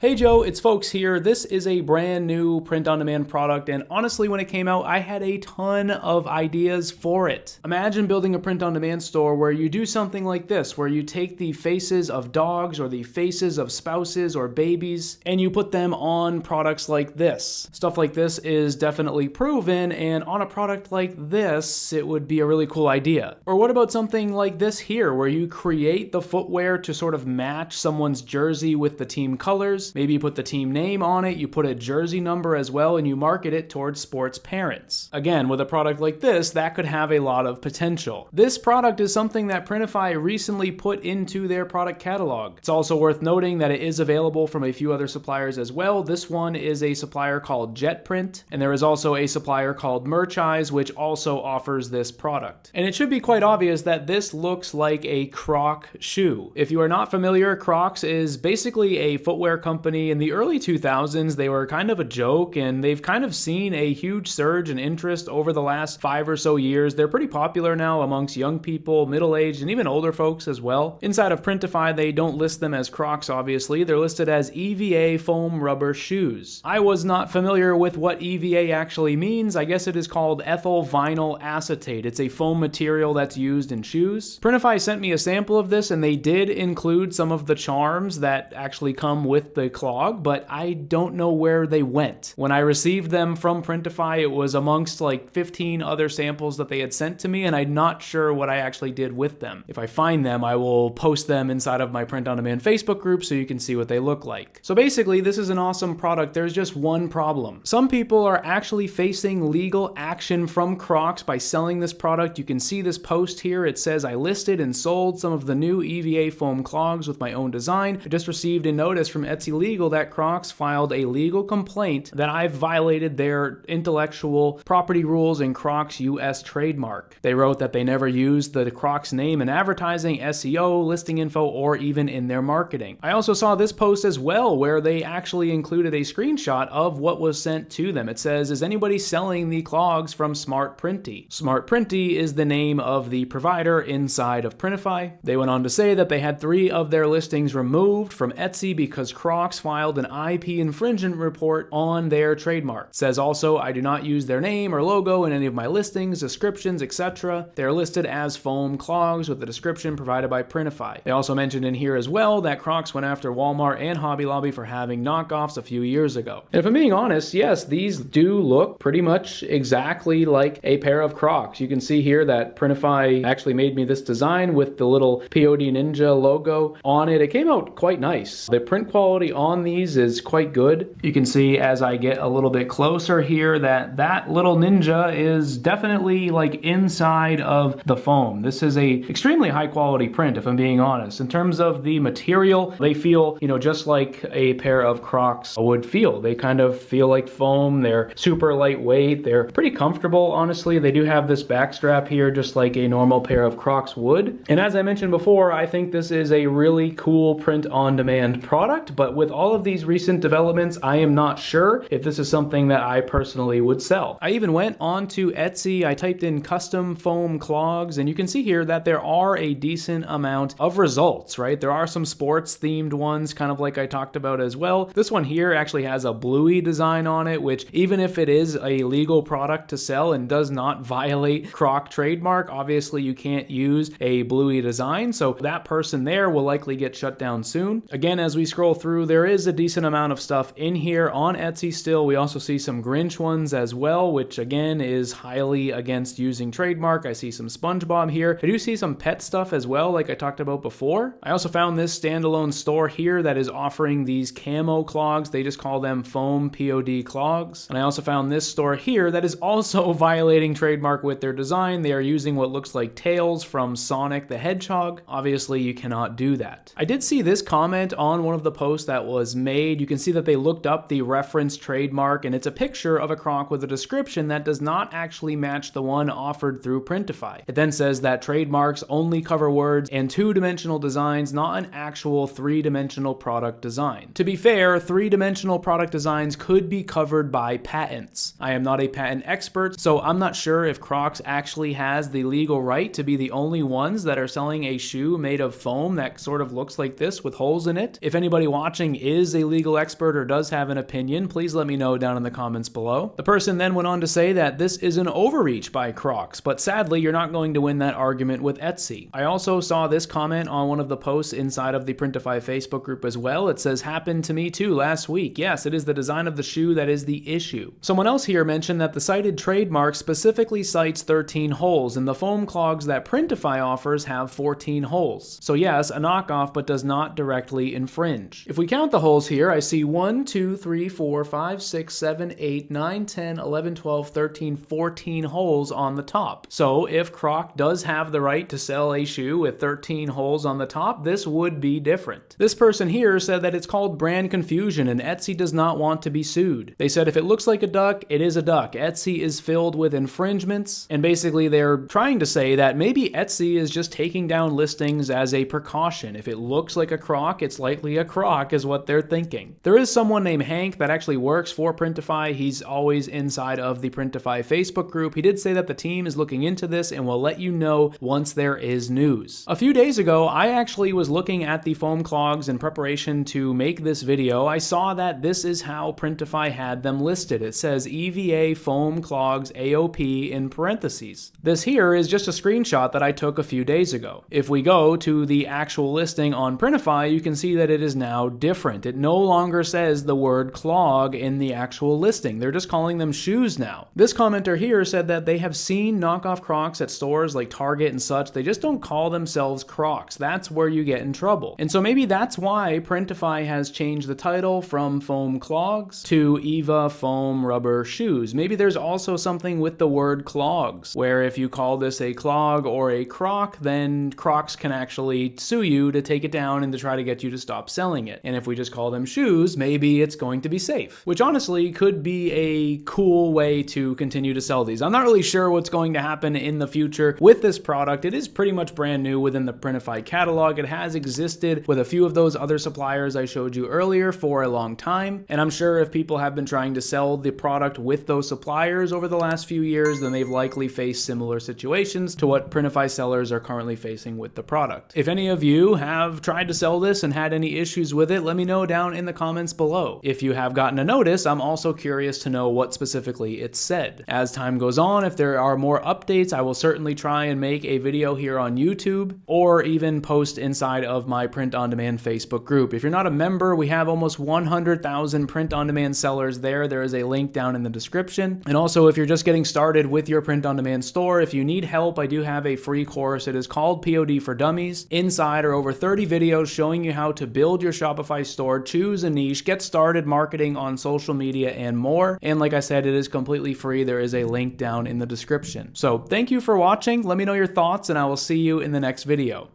Hey Joe, it's Folks here. This is a brand new print-on-demand product, and honestly, when it came out, I had a ton of ideas for it. Imagine building a print-on-demand store where you do something like this, where you take the faces of dogs or the faces of spouses or babies, and you put them on products like this. Stuff like this is definitely proven, and on a product like this, it would be a really cool idea. Or what about something like this here, where you create the footwear to sort of match someone's jersey with the team colors? Maybe you put the team name on it, you put a jersey number as well, and you market it towards sports parents. Again, with a product like this, that could have a lot of potential. This product is something that Printify recently put into their product catalog. It's also worth noting that it is available from a few other suppliers as well. This one is a supplier called JetPrint, and there is also a supplier called Merchize, which also offers this product. And it should be quite obvious that this looks like a Croc shoe. If you are not familiar, Crocs is basically a footwear company. In the early 2000s, they were kind of a joke, and they've kind of seen a huge surge in interest over the last 5 or so years. They're pretty popular now amongst young people, middle-aged, and even older folks as well. Inside of Printify, they don't list them as Crocs, obviously. They're listed as EVA foam rubber shoes. I was not familiar with what EVA actually means. I guess it is called ethyl vinyl acetate. It's a foam material that's used in shoes. Printify sent me a sample of this, and they did include some of the charms that actually come with the clog, but I don't know where they went. When I received them from Printify, it was amongst like 15 other samples that they had sent to me, and I'm not sure what I actually did with them. If I find them, I will post them inside of my Print on Demand Facebook group so you can see what they look like. So basically, this is an awesome product. There's just one problem. Some people are actually facing legal action from Crocs by selling this product. You can see this post here. It says, I listed and sold some of the new EVA foam clogs with my own design. I just received a notice from Etsy Legal that Crocs filed a legal complaint that I've violated their intellectual property rules in Crocs US trademark. They wrote that they never used the Crocs name in advertising, SEO, listing info, or even in their marketing. I also saw this post as well where they actually included a screenshot of what was sent to them. It says, is anybody selling the clogs from Smart Printy? Smart Printy is the name of the provider inside of Printify. They went on to say that they had 3 of their listings removed from Etsy because Crocs filed an IP infringement report on their trademark. It says also, I do not use their name or logo in any of my listings, descriptions, etc. They are listed as foam clogs with the description provided by Printify. They also mentioned in here as well that Crocs went after Walmart and Hobby Lobby for having knockoffs a few years ago. And if I'm being honest, yes, these do look pretty much exactly like a pair of Crocs. You can see here that Printify actually made me this design with the little POD Ninja logo on it. It came out quite nice. The print quality on these is quite good. You can see as I get a little bit closer here that that little ninja is definitely like inside of the foam. This is a extremely high quality print, if I'm being honest. In terms of the material, they feel, just like a pair of Crocs would feel. They kind of feel like foam. They're super lightweight. They're pretty comfortable, honestly. They do have this back strap here, just like a normal pair of Crocs would. And as I mentioned before, I think this is a really cool print-on-demand product, but with all of these recent developments, I am not sure if this is something that I personally would sell. I even went onto Etsy, I typed in custom foam clogs, and you can see here that there are a decent amount of results, right? There are some sports themed ones, kind of like I talked about as well. This one here actually has a bluey design on it, which even if it is a legal product to sell and does not violate Croc trademark, obviously you can't use a bluey design, so that person there will likely get shut down soon. Again, as we scroll through, there is a decent amount of stuff in here on Etsy still. We also see some Grinch ones as well, which again is highly against using trademark. I see some SpongeBob here. I do see some pet stuff as well, like I talked about before. I also found this standalone store here that is offering these camo clogs. They just call them foam POD clogs. And I also found this store here that is also violating trademark with their design. They are using what looks like tails from Sonic the Hedgehog. Obviously, you cannot do that. I did see this comment on one of the posts that was made. You can see that they looked up the reference trademark, and it's a picture of a Croc with a description that does not actually match the one offered through Printify. It then says that trademarks only cover words and 2-dimensional designs, not an actual 3-dimensional product design. To be fair, 3-dimensional product designs could be covered by patents. I am not a patent expert, so I'm not sure if Crocs actually has the legal right to be the only ones that are selling a shoe made of foam that sort of looks like this with holes in it. If anybody watching watching is a legal expert or does have an opinion, please let me know down in the comments below. The person then went on to say that this is an overreach by Crocs, but sadly you're not going to win that argument with Etsy. I also saw this comment on one of the posts inside of the Printify Facebook group as well. It says, happened to me too last week. Yes, it is the design of the shoe that is the issue. Someone else here mentioned that the cited trademark specifically cites 13 holes, and the foam clogs that Printify offers have 14 holes. So yes, a knockoff, but does not directly infringe. If we count the holes here, I see 1, 2, 3, 4, 5, 6, 7, 8, 9, 10, 11, 12, 13, 14 holes on the top. So if Croc does have the right to sell a shoe with 13 holes on the top, this would be different. This person here said that it's called brand confusion and Etsy does not want to be sued. They said if it looks like a duck, it is a duck. Etsy is filled with infringements, and basically they're trying to say that maybe Etsy is just taking down listings as a precaution. If it looks like a Croc, it's likely a Croc is what they're thinking. There is someone named Hank that actually works for Printify. He's always inside of the Printify Facebook group. He did say that the team is looking into this and will let you know once there is news. A few days ago, I actually was looking at the foam clogs in preparation to make this video. I saw that this is how Printify had them listed. It says EVA foam clogs AOP in parentheses. This here is just a screenshot that I took a few days ago. If we go to the actual listing on Printify, you can see that it is now different. It no longer says the word clog in the actual listing. They're just calling them shoes now. This commenter here said that they have seen knockoff Crocs at stores like Target and such. They just don't call themselves Crocs. That's where you get in trouble. And so maybe that's why Printify has changed the title from foam clogs to EVA foam rubber shoes. Maybe there's also something with the word clogs, where if you call this a clog or a Croc, then Crocs can actually sue you to take it down and to try to get you to stop selling it. And if we just call them shoes, maybe it's going to be safe, which honestly could be a cool way to continue to sell these. I'm not really sure what's going to happen in the future with this product. It is pretty much brand new within the Printify catalog. It has existed with a few of those other suppliers I showed you earlier for a long time. And I'm sure if people have been trying to sell the product with those suppliers over the last few years, then they've likely faced similar situations to what Printify sellers are currently facing with the product. If any of you have tried to sell this and had any issues with it, let me know down in the comments below. If you have gotten a notice, I'm also curious to know what specifically it said. As time goes on, if there are more updates, I will certainly try and make a video here on YouTube or even post inside of my Print On Demand Facebook group. If you're not a member, we have almost 100,000 print on demand sellers there. There is a link down in the description. And also, if you're just getting started with your print on demand store, if you need help, I do have a free course. It is called POD for Dummies. Inside are over 30 videos showing you how to build your Shopify store, choose a niche, get started marketing on social media, and more. And like I said, it is completely free. There is a link down in the description. So thank you for watching. Let me know your thoughts, and I will see you in the next video.